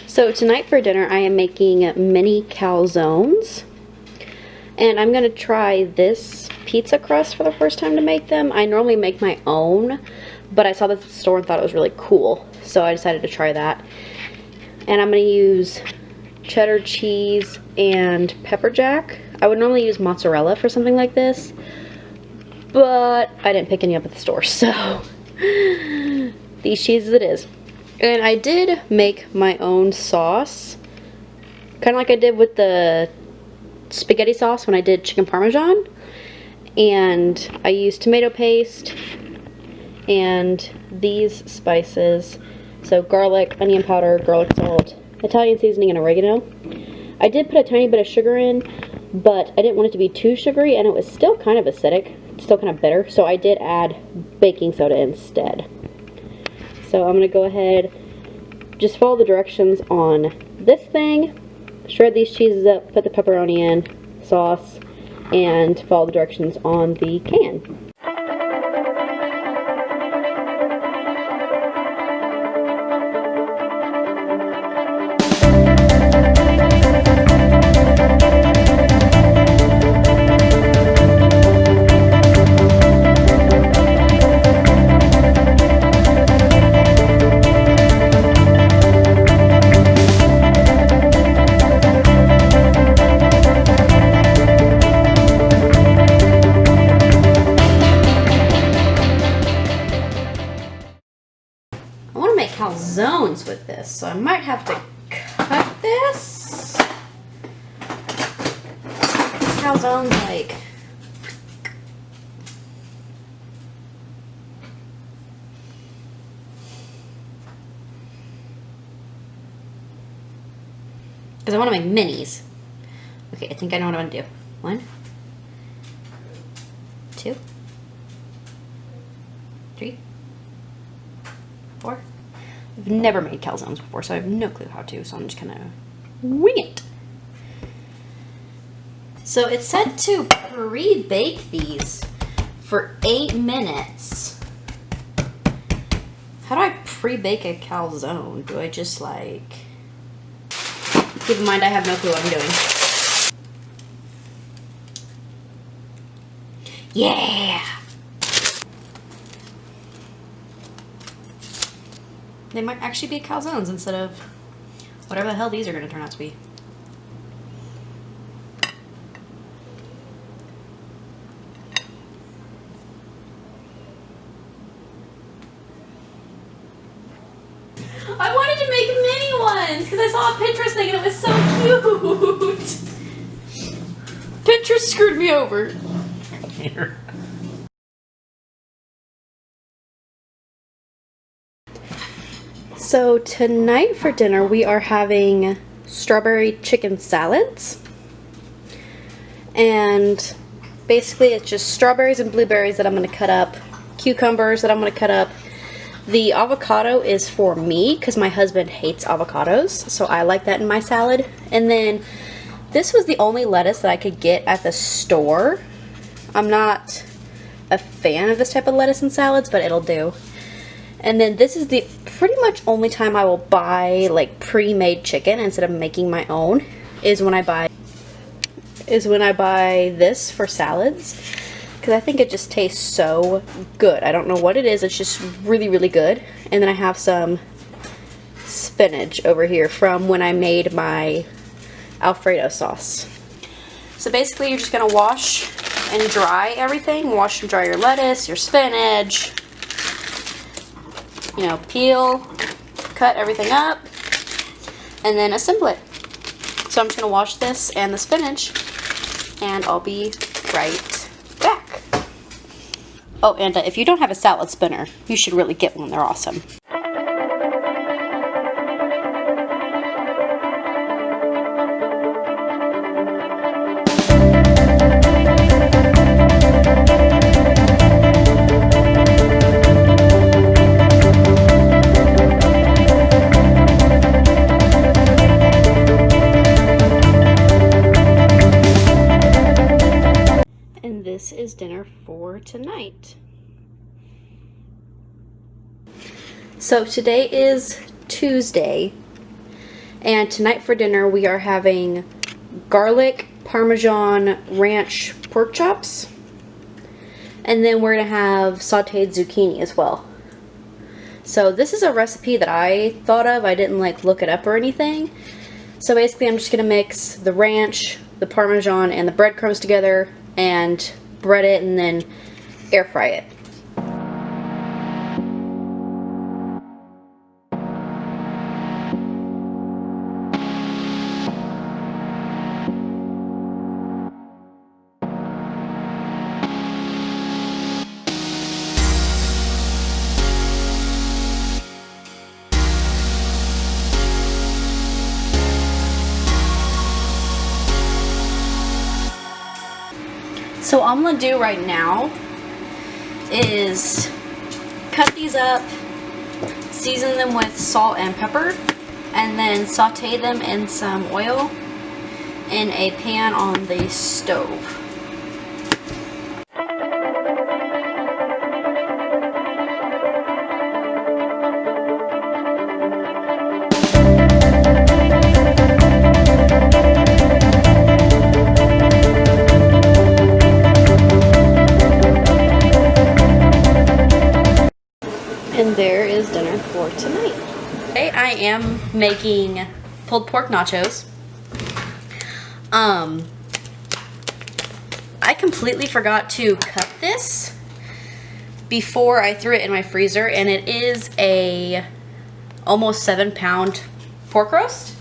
So tonight for dinner I am making mini calzones, and I'm going to try this pizza crust for the first time to make them. I normally make my own, but I saw this at the store and thought it was really cool, so I decided to try that. And I'm going to use cheddar cheese and pepper jack. I would normally use mozzarella for something like this, but I didn't pick any up at the store, so these cheeses it is. And I did make my own sauce, kind of like I did with the spaghetti sauce when I did chicken Parmesan. And I used tomato paste and these spices. So garlic, onion powder, garlic salt, Italian seasoning, and oregano. I did put a tiny bit of sugar in, but I didn't want it to be too sugary, and it was still kind of acidic, still kind of bitter, so I did add baking soda instead. So I'm going to go ahead, just follow the directions on this thing, shred these cheeses up, put the pepperoni in, sauce, and follow the directions on the can. I want to make calzones with this, so I might have to cut this. Calzones like because I want to make minis. Okay, I think I know what I want to do. 1, 2, 3, 4. I've never made calzones before, so I have no clue how to, so I'm just gonna wing it. So it's said to pre-bake these for 8 minutes. How do I pre-bake a calzone? Do I just like... Keep in mind I have no clue what I'm doing. Yeah! They might actually be calzones instead of whatever the hell these are going to turn out to be. I wanted to make mini ones because I saw a Pinterest thing and it was so cute. Pinterest screwed me over. Here. So tonight for dinner we are having strawberry chicken salads, and basically it's just strawberries and blueberries that I'm going to cut up, cucumbers that I'm going to cut up. The avocado is for me because my husband hates avocados, so I like that in my salad. And then this was the only lettuce that I could get at the store. I'm not a fan of this type of lettuce in salads, but it'll do. And then this is the pretty much only time I will buy like pre-made chicken instead of making my own is when I buy this for salads, because I think it just tastes so good. I don't know what it is, it's just really, really good. And then I have some spinach over here from when I made my Alfredo sauce. So basically you're just gonna wash and dry everything. Wash and dry your lettuce, your spinach, you know, peel, cut everything up, and then assemble it. So I'm just gonna wash this and the spinach, and I'll be right back. Oh, and if you don't have a salad spinner, you should really get one. They're awesome. This is dinner for tonight. So today is Tuesday, And tonight for dinner we are having garlic Parmesan ranch pork chops. And then we're going to have sauteed zucchini as well. So this is a recipe that I thought of. I didn't like look it up or anything. So basically I'm just going to mix the ranch, the Parmesan, and the breadcrumbs together and bread it and then air fry it. So all I'm going to do right now is cut these up, season them with salt and pepper, and then saute them in some oil in a pan on the stove. And there is dinner for tonight. Today I am making pulled pork nachos. I completely forgot to cut this before I threw it in my freezer, and it is a almost 7-pound pork roast.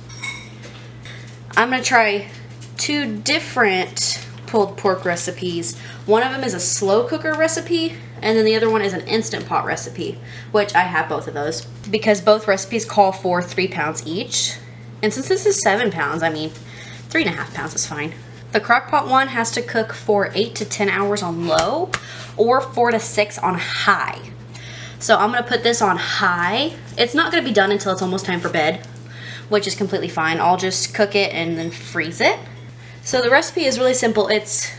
I'm gonna try 2 different pulled pork recipes. One of them is a slow cooker recipe, and then the other one is an Instant Pot recipe, which I have both of those because both recipes call for 3 pounds each. And since this is 7 pounds, I mean, 3.5 pounds is fine. The crock pot one has to cook for 8 to 10 hours on low or 4 to 6 on high. So I'm gonna put this on high. It's not gonna be done until it's almost time for bed, which is completely fine. I'll just cook it and then freeze it. So the recipe is really simple. It's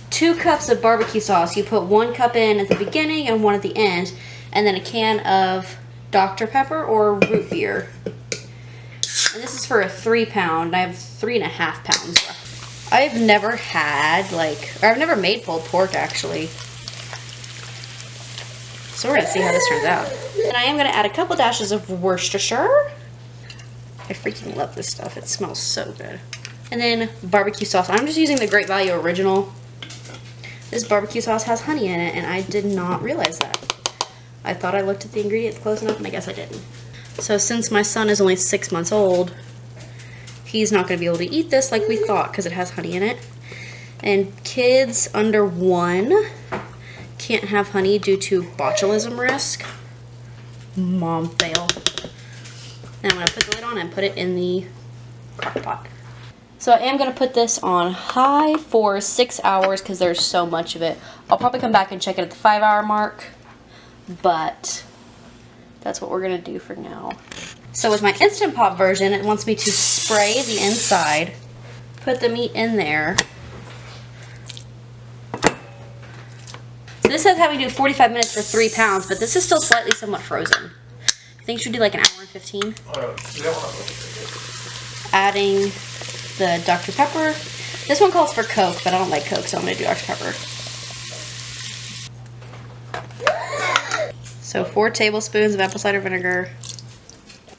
2 cups of barbecue sauce. You put 1 cup in at the beginning and 1 at the end, and then a can of Dr. Pepper or root beer. And this is for a 3 pound. I have 3.5 pounds left. I've never had I've never made pulled pork actually. So we're gonna see how this turns out. And I am gonna add a couple dashes of Worcestershire. I freaking love this stuff. It smells so good. And then barbecue sauce. I'm just using the Great Value Original. This barbecue sauce has honey in it, and I did not realize that. I thought I looked at the ingredients close enough, and I guess I didn't. So since my son is only 6 months old, he's not going to be able to eat this like we thought because it has honey in it. And kids under 1 can't have honey due to botulism risk. Mom fail. Now I'm going to put the lid on and put it in the crock pot. So I am going to put this on high for 6 hours because there's so much of it. I'll probably come back and check it at the 5-hour mark, but that's what we're going to do for now. So with my Instant Pot version, it wants me to spray the inside, put the meat in there. So this says having to do 45 minutes for 3 pounds, but this is still slightly somewhat frozen. I think it should do like an hour and 15. Adding the Dr. Pepper. This one calls for Coke, but I don't like Coke, so I'm going to do Dr. Pepper. So 4 tablespoons of apple cider vinegar,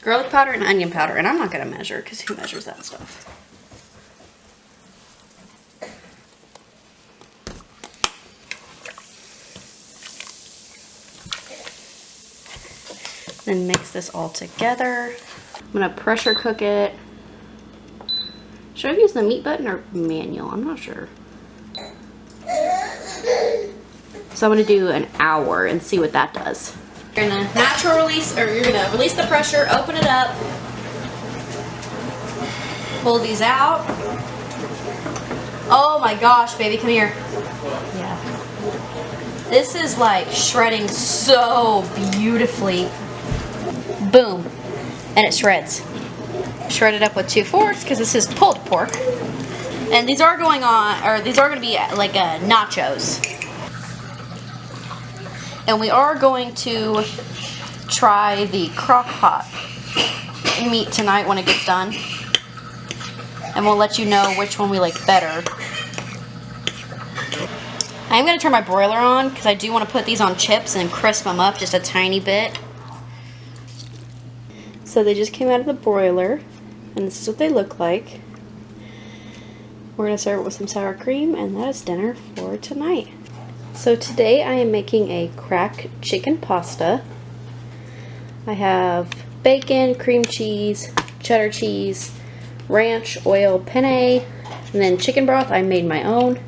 garlic powder, and onion powder. And I'm not going to measure, because who measures that stuff? Then mix this all together. I'm going to pressure cook it. Should I use the meat button or manual? I'm not sure. So I'm going to do an hour and see what that does. You're going to natural release, or you're going to release the pressure, open it up, pull these out. Oh my gosh, baby, come here. Yeah. This is like shredding so beautifully. Boom. And it shreds. Shred it up with 2 forks because this is pulled pork. And these are going to be like nachos. And we are going to try the crock pot meat tonight when it gets done. And we'll let you know which one we like better. I'm going to turn my broiler on because I do want to put these on chips and crisp them up just a tiny bit. So they just came out of the broiler, and this is what they look like. We're going to serve it with some sour cream, and that is dinner for tonight. So today I am making a cracked chicken pasta. I have bacon, cream cheese, cheddar cheese, ranch, oil, penne, and then chicken broth. I made my own.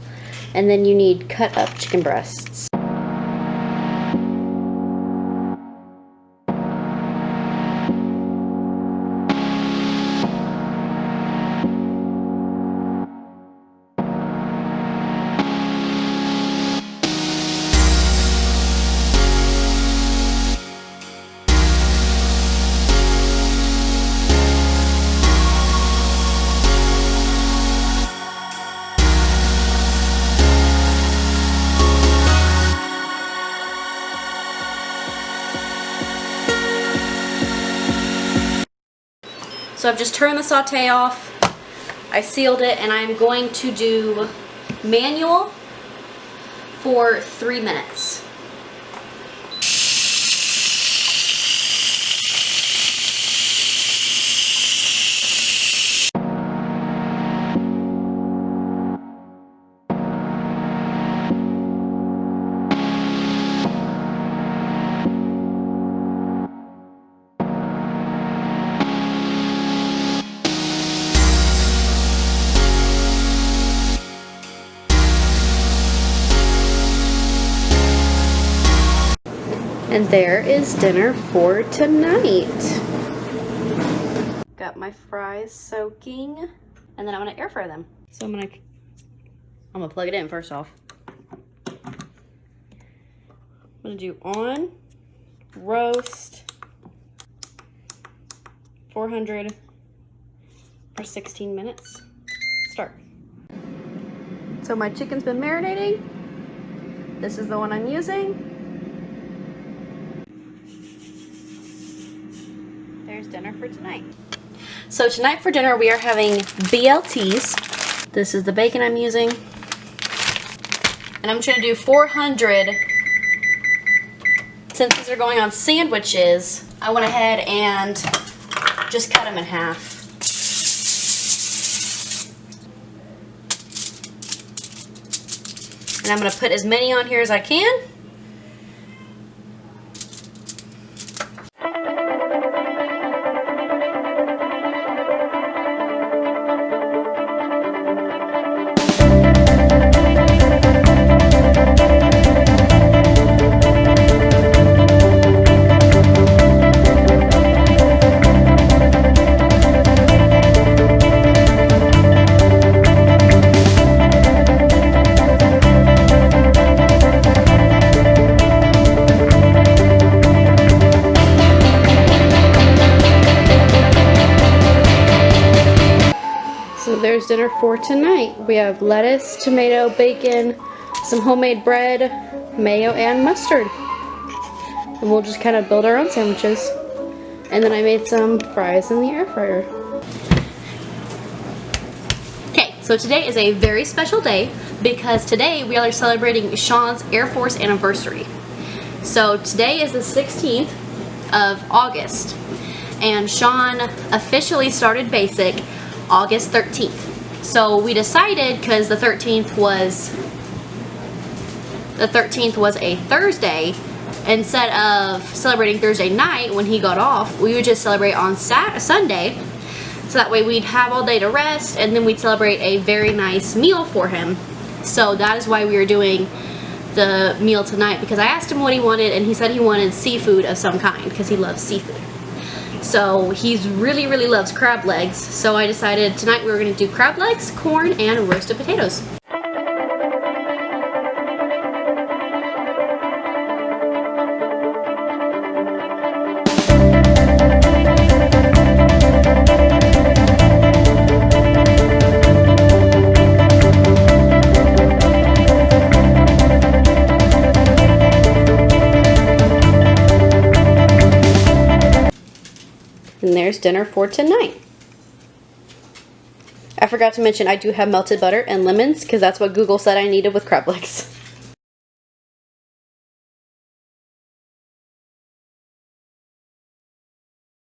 And then you need cut up chicken breasts. So I've just turned the saute off, I sealed it, and I'm going to do manual for 3 minutes. And there is dinner for tonight. Got my fries soaking, and then I'm gonna air fry them. So I'm gonna plug it in first off. I'm gonna do on, roast, 400 for 16 minutes. Start. So my chicken's been marinating. This is the one I'm using. There's dinner for tonight. So tonight for dinner we are having BLTs. This is the bacon I'm using. And I'm just gonna do 400. Since these are going on sandwiches, I went ahead and just cut them in half. And I'm gonna put as many on here as I can. There's dinner for tonight. We have lettuce, tomato, bacon, some homemade bread, mayo, and mustard. And we'll just kind of build our own sandwiches. And then I made some fries in the air fryer. Okay, so today is a very special day because today we are celebrating Sean's Air Force anniversary. So today is the 16th of August, and Sean officially started basic August 13th. So we decided, because the 13th was a Thursday, instead of celebrating Thursday night when he got off, we would just celebrate on Sunday. So that way we'd have all day to rest, and then we'd celebrate a very nice meal for him. So that is why we are doing the meal tonight, because I asked him what he wanted, and he said he wanted seafood of some kind because he loves seafood. So he's really loves crab legs. So I decided tonight we were going to do crab legs, corn, and roasted potatoes. And there's dinner for tonight. I forgot to mention I do have melted butter and lemons because that's what Google said I needed with crab legs.